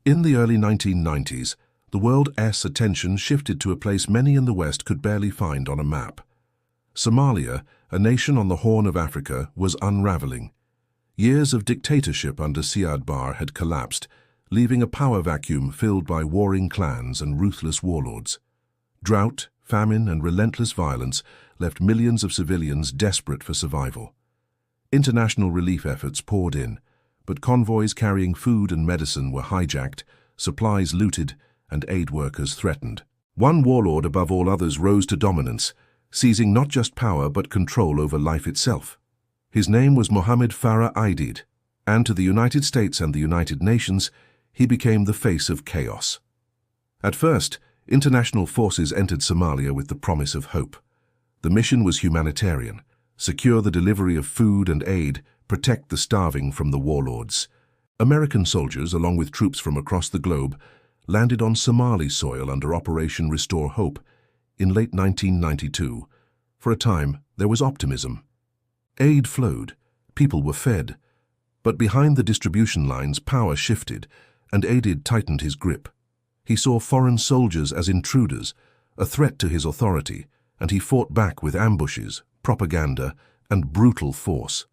In the early 1990s, the world's attention shifted to a place many in the West could barely find on a map. Somalia, a nation on the Horn of Africa, was unraveling. Years of dictatorship under Siad Barre had collapsed, leaving a power vacuum filled by warring clans and ruthless warlords. Drought, famine, and relentless violence left millions of civilians desperate for survival. International relief efforts poured in, but convoys carrying food and medicine were hijacked, supplies looted, and aid workers threatened. One warlord above all others rose to dominance, seizing not just power but control over life itself. His name was Mohammed Farah Aidid, and to the United States and the United Nations, he became the face of chaos. At first, international forces entered Somalia with the promise of hope. The mission was humanitarian: secure the delivery of food and aid, protect the starving from the warlords. American soldiers, along with troops from across the globe, landed on Somali soil under Operation Restore Hope in late 1992. For a time, there was optimism. Aid flowed, people were fed. But behind the distribution lines, power shifted, and Aidid tightened his grip. He saw foreign soldiers as intruders, a threat to his authority, and he fought back with ambushes, propaganda, and brutal force.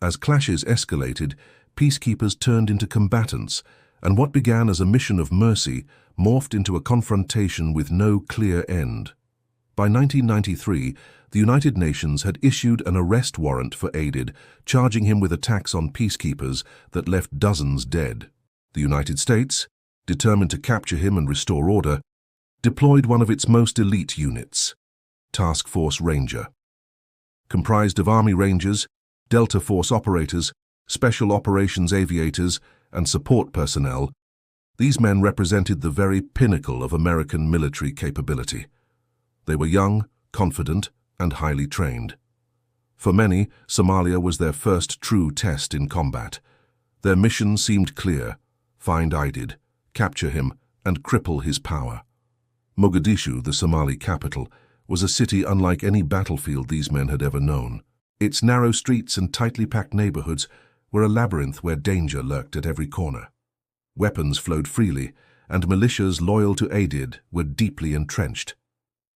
As clashes escalated, peacekeepers turned into combatants, and what began as a mission of mercy morphed into a confrontation with no clear end. By 1993, the United Nations had issued an arrest warrant for Aidid, charging him with attacks on peacekeepers that left dozens dead. The United States, determined to capture him and restore order, deployed one of its most elite units, Task Force Ranger. Comprised of Army Rangers, Delta Force operators, Special Operations aviators, and support personnel, these men represented the very pinnacle of American military capability. They were young, confident, and highly trained. For many, Somalia was their first true test in combat. Their mission seemed clear: find Aidid, capture him, and cripple his power. Mogadishu, the Somali capital, was a city unlike any battlefield these men had ever known. Its narrow streets and tightly packed neighborhoods were a labyrinth where danger lurked at every corner. Weapons flowed freely, and militias loyal to Aidid were deeply entrenched.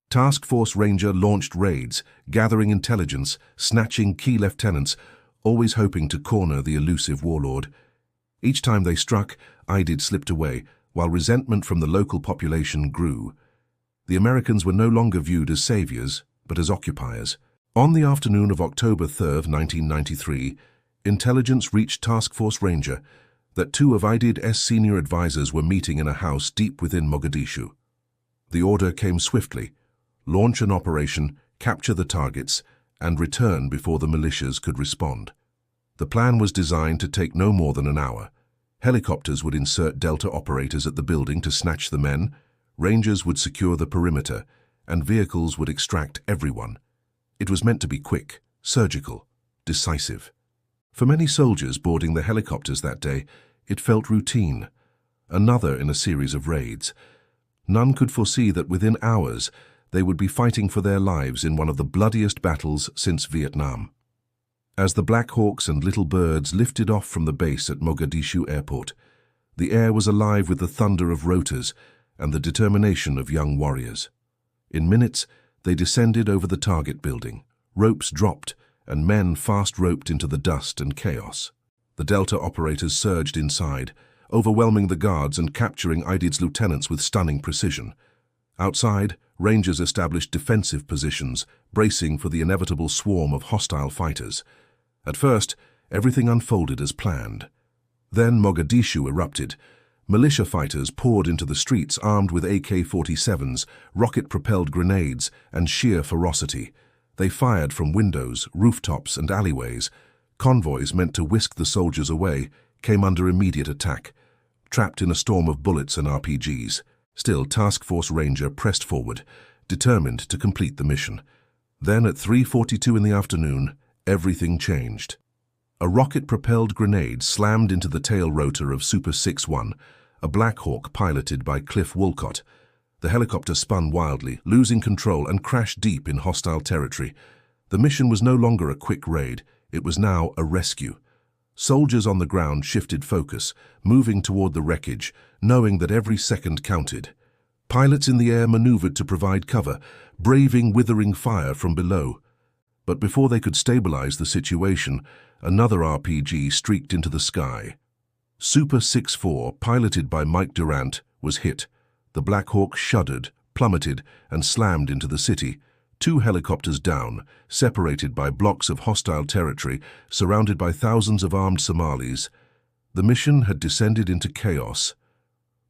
Task Force Ranger launched raids, gathering intelligence, snatching key lieutenants, always hoping to corner the elusive warlord. Each time they struck, Aidid slipped away, while resentment from the local population grew. The Americans were no longer viewed as saviors, but as occupiers. On the afternoon of October 3, 1993, intelligence reached Task Force Ranger that two of Aidid's senior advisors were meeting in a house deep within Mogadishu. The order came swiftly: launch an operation, capture the targets, and return before the militias could respond. The plan was designed to take no more than an hour. Helicopters would insert Delta operators at the building to snatch the men, Rangers would secure the perimeter, and vehicles would extract everyone. It was meant to be quick, surgical, decisive. For many soldiers boarding the helicopters that day, it felt routine, another in a series of raids. None could foresee that within hours they would be fighting for their lives in one of the bloodiest battles since Vietnam. As the Black Hawks and Little Birds lifted off from the base at Mogadishu Airport, the air was alive with the thunder of rotors and the determination of young warriors. In minutes, they descended over the target building. Ropes dropped, and men fast-roped into the dust and chaos. The Delta operators surged inside, overwhelming the guards and capturing Aidid's lieutenants with stunning precision. Outside, Rangers established defensive positions, bracing for the inevitable swarm of hostile fighters. At first, everything unfolded as planned. Then Mogadishu erupted. Militia fighters poured into the streets armed with AK-47s, rocket-propelled grenades, and sheer ferocity. They fired from windows, rooftops, and alleyways. Convoys meant to whisk the soldiers away came under immediate attack, trapped in a storm of bullets and RPGs. Still, Task Force Ranger pressed forward, determined to complete the mission. Then, at 3:42 in the afternoon, everything changed. A rocket-propelled grenade slammed into the tail rotor of Super 6-1, a Black Hawk piloted by Cliff Wolcott. The helicopter spun wildly, losing control, and crashed deep in hostile territory. The mission was no longer a quick raid, it was now a rescue. Soldiers on the ground shifted focus, moving toward the wreckage, knowing that every second counted. Pilots in the air maneuvered to provide cover, braving withering fire from below. But before they could stabilize the situation, another RPG streaked into the sky. Super 64, piloted by Mike Durant, was hit. The Black Hawk shuddered, plummeted, and slammed into the city. 2 helicopters down, separated by blocks of hostile territory, surrounded by thousands of armed Somalis. The mission had descended into chaos.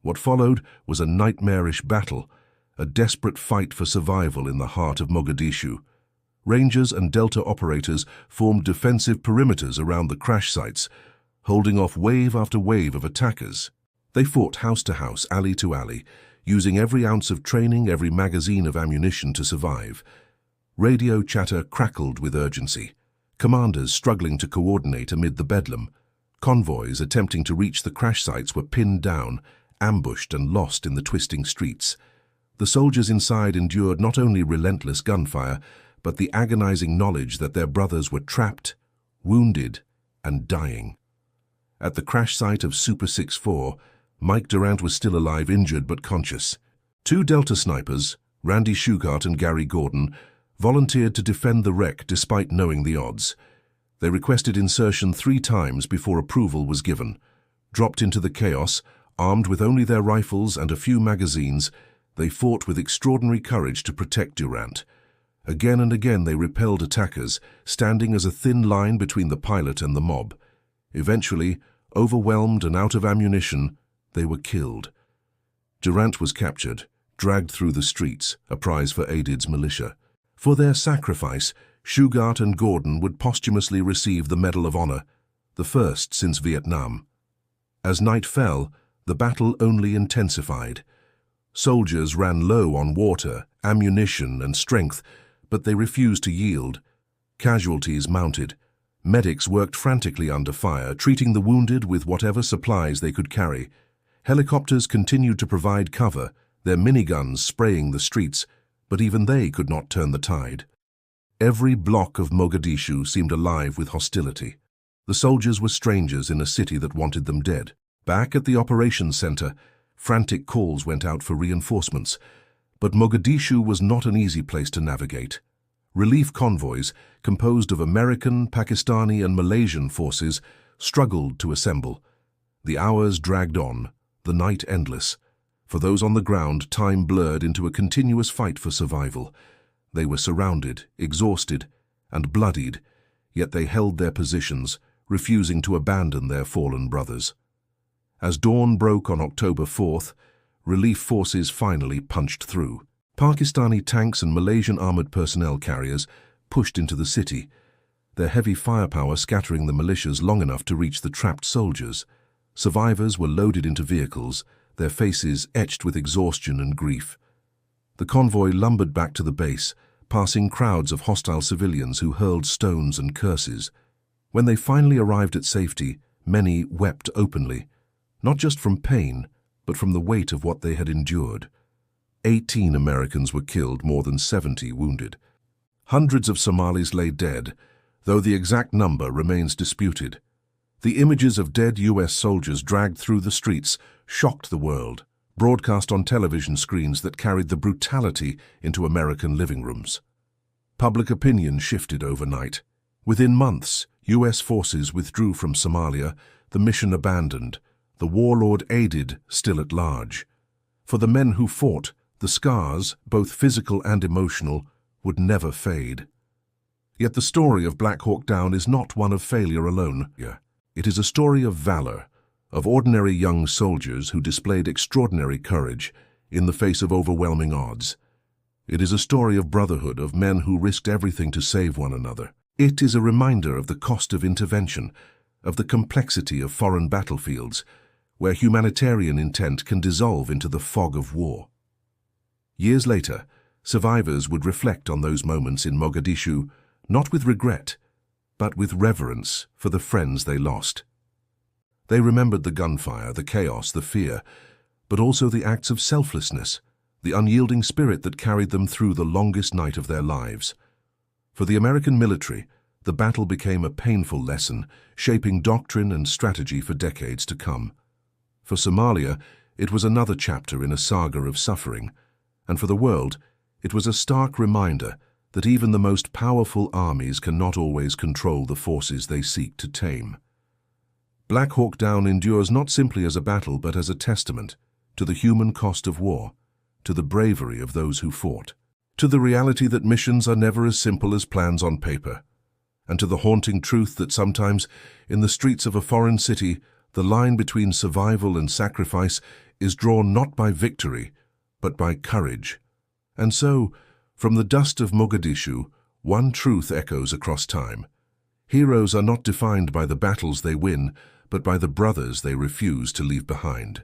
What followed was a nightmarish battle, a desperate fight for survival in the heart of Mogadishu. Rangers and Delta operators formed defensive perimeters around the crash sites, holding off wave after wave of attackers. They fought house to house, alley to alley, using every ounce of training, every magazine of ammunition to survive. Radio chatter crackled with urgency. Commanders struggling to coordinate amid the bedlam. Convoys attempting to reach the crash sites were pinned down, ambushed and lost in the twisting streets. The soldiers inside endured not only relentless gunfire, but the agonizing knowledge that their brothers were trapped, wounded, and dying. At the crash site of Super 64, Mike Durant was still alive, injured but conscious. 2 Delta snipers, Randy Shugart and Gary Gordon, volunteered to defend the wreck despite knowing the odds. They requested insertion 3 times before approval was given. Dropped into the chaos, armed with only their rifles and a few magazines, they fought with extraordinary courage to protect Durant. Again and again they repelled attackers, standing as a thin line between the pilot and the mob. Eventually, overwhelmed and out of ammunition, they were killed. Durant was captured, dragged through the streets, a prize for Aidid's militia. For their sacrifice, Shugart and Gordon would posthumously receive the Medal of Honor, the first since Vietnam. As night fell, the battle only intensified. Soldiers ran low on water, ammunition, and strength, but they refused to yield. Casualties mounted. Medics worked frantically under fire, treating the wounded with whatever supplies they could carry. Helicopters continued to provide cover, their miniguns spraying the streets, but even they could not turn the tide. Every block of Mogadishu seemed alive with hostility. The soldiers were strangers in a city that wanted them dead. Back at the operations center, frantic calls went out for reinforcements, but Mogadishu was not an easy place to navigate. Relief convoys, composed of American, Pakistani, and Malaysian forces, struggled to assemble. The hours dragged on, the night endless. For those on the ground, time blurred into a continuous fight for survival. They were surrounded, exhausted, and bloodied, yet they held their positions, refusing to abandon their fallen brothers. As dawn broke on October 4th, relief forces finally punched through. Pakistani tanks and Malaysian armored personnel carriers pushed into the city, their heavy firepower scattering the militias long enough to reach the trapped soldiers. Survivors were loaded into vehicles, their faces etched with exhaustion and grief. The convoy lumbered back to the base, passing crowds of hostile civilians who hurled stones and curses. When they finally arrived at safety, many wept openly, not just from pain, but from the weight of what they had endured. 18 Americans were killed, more than 70 wounded. Hundreds of Somalis lay dead, though the exact number remains disputed. The images of dead U.S. soldiers dragged through the streets shocked the world, broadcast on television screens that carried the brutality into American living rooms. Public opinion shifted overnight. Within months, U.S. forces withdrew from Somalia, the mission abandoned, the warlord Aidid still at large. For the men who fought, the scars, both physical and emotional, would never fade. Yet the story of Black Hawk Down is not one of failure alone. It is a story of valor, of ordinary young soldiers who displayed extraordinary courage in the face of overwhelming odds. It is a story of brotherhood, of men who risked everything to save one another. It is a reminder of the cost of intervention, of the complexity of foreign battlefields, where humanitarian intent can dissolve into the fog of war. Years later, survivors would reflect on those moments in Mogadishu, not with regret, but with reverence for the friends they lost. They remembered the gunfire, the chaos, the fear, but also the acts of selflessness, the unyielding spirit that carried them through the longest night of their lives. For the American military, the battle became a painful lesson, shaping doctrine and strategy for decades to come. For Somalia, it was another chapter in a saga of suffering, and for the world, it was a stark reminder that even the most powerful armies cannot always control the forces they seek to tame. Black Hawk Down endures not simply as a battle but as a testament to the human cost of war, to the bravery of those who fought, to the reality that missions are never as simple as plans on paper, and to the haunting truth that sometimes, in the streets of a foreign city, the line between survival and sacrifice is drawn not by victory, but by courage. And so, from the dust of Mogadishu, one truth echoes across time. Heroes are not defined by the battles they win, but by the brothers they refuse to leave behind.